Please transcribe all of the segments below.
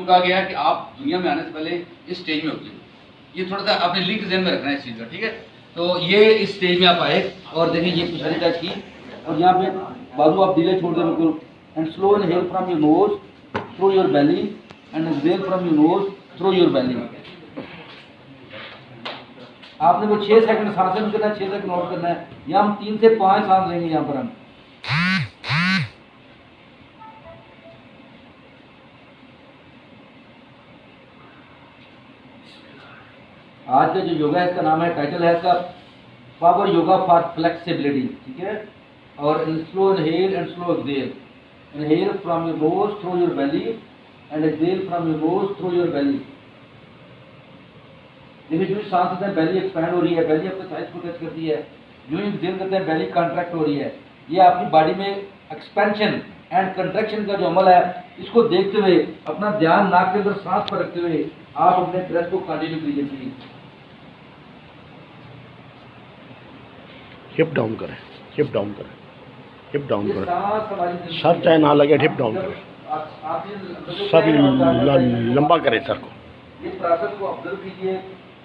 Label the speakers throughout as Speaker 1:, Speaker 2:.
Speaker 1: क्यों कहा गया है कि आप दुनिया में आने से पहले इस स्टेज में होते हैं। ये थोड़ा सा अपने लिंक ज़हन में रखना है इस चीज़ का, ठीक है। तो ये इस स्टेज में आप आए और देखिए ये पिछली टच की और यहाँ पे बाजू आप ढीले छोड़ दें बिल्कुल and slow inhale from your nose through your belly and exhale from your nose through your belly. आपने वो 6 सेकंड सांसें में करना है, 6 सेकंड नोट करना है। यहाँ हम 3 से 5 सांस लेंगे। यहाँ पर हम आज का जो योगा है इसका नाम है, टाइटल है इसका पावर योगा फॉर फ्लेक्सिबिलिटी, ठीक है। और slow inhale and slow exhale, inhale from your nose through your belly and exhale from your nose through your belly. देखिए जो सांस लेते हैं बेली एक्सपैंड हो रही है, बेली अपने साइज को टच करती है। जो एक्सहेल करते हैं बेली कॉन्ट्रैक्ट हो रही है। ये आपकी बॉडी में एक्सपेंशन एंड कंट्रैक्शन का जो अमल है इसको देखते हुए अपना ध्यान नाक के अंदर सांस पर रखते हुए आप अपने ब्रेथ को कंटिन्यू कीजिए प्लीज।
Speaker 2: हिप डाउन करें, हिप डाउन करें, हिप डाउन करें, सर चाहे ना लगे हिप डाउन करें, सर लंबा करें सर को।
Speaker 1: ये प्रोसेस को ऑब्जर्व कीजिए,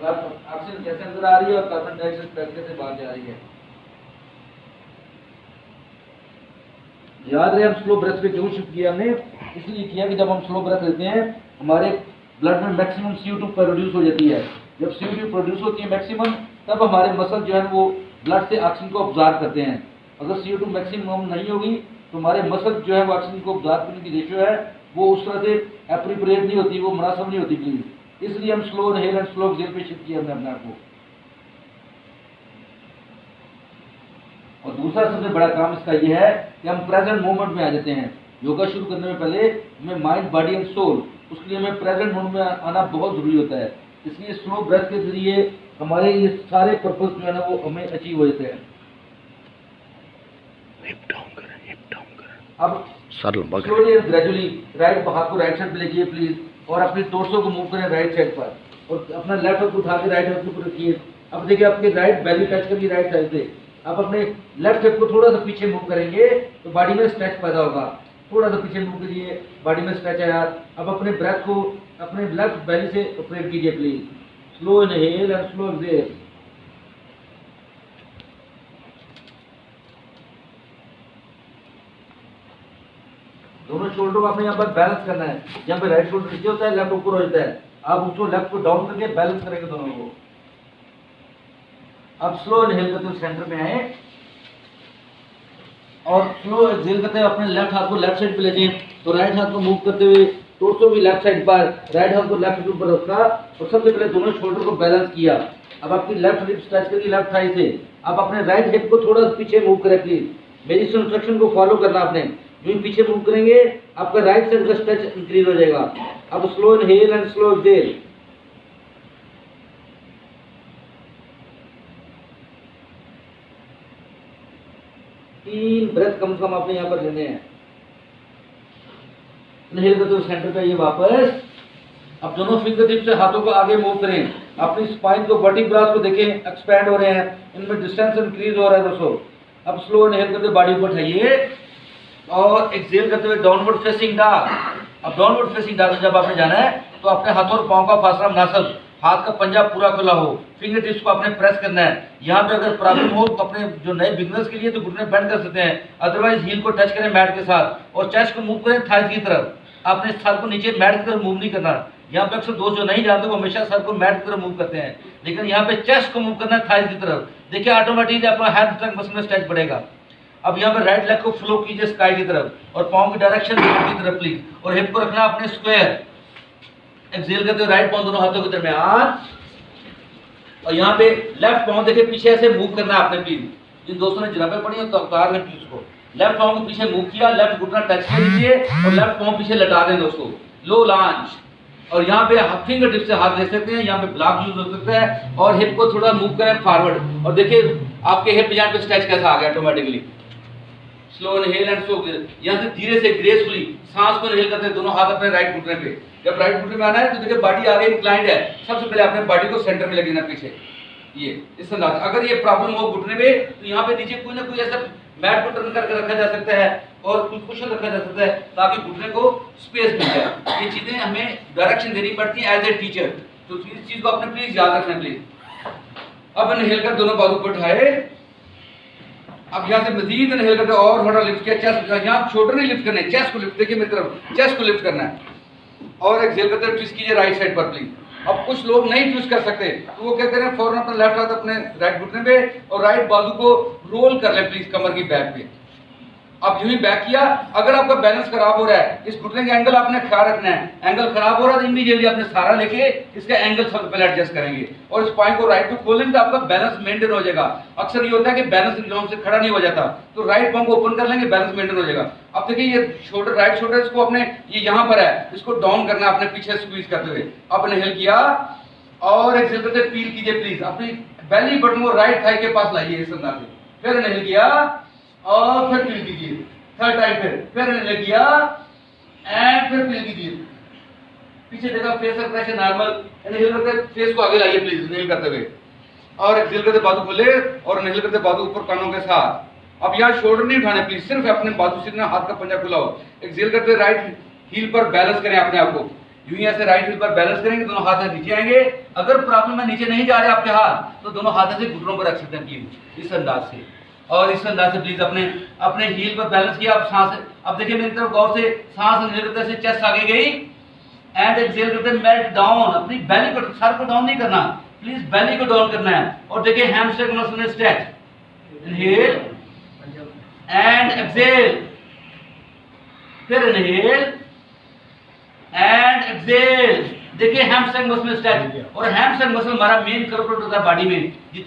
Speaker 1: ऑक्सीजन कैसे अंदर आ रही है और कार्बन डाइऑक्साइड कैसे बाहर जा रही है। याद रहे हम स्लो ब्रेथ पे क्यों शिफ्ट किया हमने, इसलिए किया कि जब हम स्लो ब्रेथ लेते हैं हमारे ब्लड में मैक्सिमम CO2 प्रोड्यूस हो जाती है। जब CO2 प्रोड्यूस होती है मैक्सिमम, तब हमारे मसल जो है वो ब्लड से ऑक्सीजन को ऑब्जॉर्ब करते हैं। अगर CO2 मैक्सिमम नहीं होगी तो हमारे मसल जो है वो ऑक्सीजन को ऑब्जॉर्ब करने की रेशियो है वो उस तरह से एप्रोप्रिएट नहीं होती, वो मुनासिब नहीं होती प्लीज। इसलिए हम slow inhale and slow exhale पे शिफ्ट किया हमने अपने आप को। और दूसरा सबसे बड़ा काम इसका ये है कि हम प्रेजेंट मोमेंट में आ जाते हैं। योगा शुरू करने में पहले हमें माइंड, बॉडी एंड सोल, उसके लिए हमें प्रेजेंट मोमेंट में आना बहुत जरूरी होता है। इसलिए स्लो ब्रेथ के जरिए हमारे ये सारे पर्पस जो है ना वो हमें अचीव हो जाते हैं।
Speaker 2: हिप डाउन करें, हिप डाउन करें।
Speaker 1: अब
Speaker 2: सर लंबा करें।
Speaker 1: स्लोली एंड ग्रेजुअली राइट हाथ को राइट साइड पे लेके प्लीज और अपनी टोर्सो को मूव करें राइट साइड पर और अपना लेफ्ट हाथ उठा के राइट हाथ के ऊपर रखिए। अब देखिए आपके राइट बेली टच करिए राइट साइड से। आप अपने लेफ्ट हिप को थोड़ा सा पीछे मूव करेंगे तो बॉडी में स्ट्रेच पैदा होगा। थोड़ा सा पीछे मूव करिए, बॉडी में स्ट्रेच आया। अब अपने ब्रेथ को अपने लेफ्ट बेली से ऑपरेट कीजिए please. Slow inhale and slow exhale. दोनों शोल्डर को आपने यहाँ पर बैलेंस करना है। यहाँ पे राइट शोल्डर नीचे होता है, लेफ्ट ऊपर हो जाता है। आप उसको लेफ्ट को डाउन करके बैलेंस करेंगे दोनों को। अब स्लो इनहेल करते हुए सेंटर में आए और स्लो एक्सहेल करते हुए अपने लेफ्ट हाथ को लेफ्ट साइड पे ले जाइए। तो राइट हाथ को मूव करते हुए टोर्सो भी लेफ्ट साइड पर, राइट हाथ को लेफ्ट के ऊपर रखा और सबसे पहले दोनों शोल्डर को बैलेंस किया। अब आपकी लेफ्ट हिप स्ट्रेच करिए लेफ्ट थाई से। अब अपने राइट हिप को थोड़ा पीछे मूव करें प्लीज। मेरी इस इंस्ट्रक्शन को फॉलो करना आपने। जो ही पीछे मूव करेंगे आपका राइट साइड का स्ट्रेच इंक्रीज हो जाएगा। अब slow inhale and slow exhale. तीन ब्रेथ कम से कम आपने यहाँ पर लेने हैं। इनहेल करते हुए सेंटर पे आइए वापस। अब दोनों फिंगर टिप से हाथों को आगे मूव करें। अपनी स्पाइन को, वर्टिब्रास को देखें एक्सपैंड हो रहे हैं, इनमें डिस्टेंस इंक्रीज हो रहा है दोस्तों। अब स्लो इनहेल करते बॉडी को उठाइए और एक्सहेल करते हुए डाउनवर्ड फेसिंग डॉग। अब डाउनवर्ड फेसिंग डॉग में जब आपने जाना है तो अपने हाथों और पांव का फासला मुनासिब, हाथ का पंजा पूरा खुला हो, फिंगर टिप्स को आपने प्रेस करना है। यहाँ पे अगर प्रॉब्लम हो तो अपने जो नए बिगनर्स के लिए तो घुटने बेंड कर सकते हैं, अदरवाइज हील को टच करें मैट के साथ और चेस्ट को मूव करें थाइज की तरफ। आपने सर को नीचे मैट की तरफ मूव नहीं करना। यहाँ पे अक्सर दोस्त जो नहीं जानते वो हमेशा सर को मैट की तरफ मूव करते हैं, लेकिन यहाँ पे चेस्ट को मूव करना है थाइज की तरफ। देखिए ऑटोमेटिकली अपना हैमस्ट्रिंग मसल में स्ट्रेच बढ़ेगा। अब यहाँ पे राइट लेग को फ्लो कीजिए स्काई की तरफ और पाँव की डायरेक्शन की तरफ प्लीज और हिप को रखना अपने स्क्वायर। एक्सहेल करते हुए राइट पाँव दोनों हाथों के दरमियान और यहाँ पे लेफ्ट पाँव देखिए पीछे ऐसे मूव करना है आपने प्लीज। जिन दोस्तों ने जराबें पढ़ी हैं तो उतार लें प्लीज को। लेफ्ट पाँव को पीछे मूव किया, लेफ्ट घुटना टच कर लीजिए और लेफ्ट पाँव पीछे लटा दें दोस्तों, लो लॉन्च। और यहाँ पे फिंगर टिप से हाथ ले सकते हैं, यहाँ पे ब्लॉक यूज हो सकता है और हिप को थोड़ा मूव करें फॉरवर्ड और देखिए आपके हिप जॉइंट पे स्ट्रेच कैसा आ गया automatically. Slow inhale and slow exhale. यहाँ से धीरे से ग्रेसफुली सांस को इनहेल करते हैं, दोनों हाथ अपने राइट घुटने पे। जब राइट घुटने में आना है तो देखिए बॉडी आगे इंक्लाइंड है, सबसे पहले अपने बॉडी को सेंटर में ले लेना पीछे। ये इस अंदाज। अगर ये प्रॉब्लम हो घुटने में तो यहाँ पे नीचे कोई ना कोई ऐसा मैट को टर्न करके रखा जा सकता है और कुछ कुशन रखा जा सकता है ताकि घुटने को स्पेस मिल जाए। ये चीजें हमें डायरेक्शन देनी पड़ती है एज ए टीचर, तो इस चीज को आपने प्लीज याद रखना प्लीज। अब इनहेल कर दोनों बाजू को उठाए, अब यहाँ से मजीद इनहेल करके और थोड़ा लिफ्ट किया, चेस्ट यहाँ शोल्डर नहीं लिफ्ट करने, चेस्ट को लिफ्ट, देखिए मेरी तरफ, चेस्ट को लिफ्ट करना है और एक्सेल करते ट्विस्ट कीजिए राइट साइड पर प्लीज। अब कुछ लोग नहीं ट्विस्ट कर सकते तो वो क्या करें, फौरन अपना लेफ्ट हाथ अपने राइट घुटने पे और राइट बाजू को रोल कर ले प्लीज कमर की बैक पे। अब यूं ही बैक किया, अगर आपका बैलेंस खराब हो रहा है, इस घुटने का एंगल आपने ख्याल रखना है, एंगल खराब हो रहा है तो इमीडिएटली अपने सहारा लेके इसका एंगल सबसे पहले एडजस्ट करेंगे और स्पाइन को राइट को खोलेंगे तो आपका बैलेंस मेंटेन हो जाएगा। अक्सर ये होता है कि बैलेंस एकदम से खड़ा नहीं हो जाता, तो राइट पांव को ओपन कर लेंगे, बैलेंस मेंटेन हो जाएगा। अब देखिए ये शोल्डर, राइट शोल्डर इसको अपने ये यहाँ पर है, इसको डाउन करना है अपने पीछे स्क्वीज करते हुए। अब इनहेल किया और एक्सेल करते फील कीजिए प्लीज, अपनी बेली बटन को राइट थाई के पास लाइए इस अंदाज से, फिर इनहेल किया और फिर फील कीजिए, थर्ड टाइम फिर इनहेल किया एंड फिर फील कीजिए, पीछे देखा फेस का प्रेशर नॉर्मल, इनहेल करते फेस को आगे लाइए प्लीज इनहेल करते हुए और एक्सेल करते बाजू खोले और इनहेल करते बाजू ऊपर कानों के साथ। अब यहाँ शोल्डर नहीं उठाने प्लीज, सिर्फ अपने बाजू से हाथ का पंजा खुला हो, एक्सेल करते राइट हील पर बैलेंस करें अपने आप को, यूं ऐसे राइट हील पर बैलेंस करेंगे, दोनों हाथ नीचे आएंगे। अगर प्रॉब्लम है नीचे नहीं जा रहे आपके हाथ तो दोनों हाथों से घुटनों पर रख सकते हैं प्लीज इस अंदाज से, और इस अंदाज से प्लीज अपने हील पर बैलेंस किया। अब सांस, अब देखिए मेरी तरफ गौर से, सांस इनहेल करते से चेस्ट आगे गई एंड एक्सहेल करते मेल्ट डाउन, अपनी बेली को, सर को डाउन नहीं करना प्लीज, बेली को डाउन करना है और देखिए हैमस्ट्रिंग मसल में स्ट्रेच, इनहेल एंड एक्सहेल, फिर इनहेल एंड एक्सहेल, देखिए हैमस्ट्रिंग मसल में स्ट्रेच, और हैमस्ट्रिंग मसल हमारा मेन कर्व होता है बॉडी में।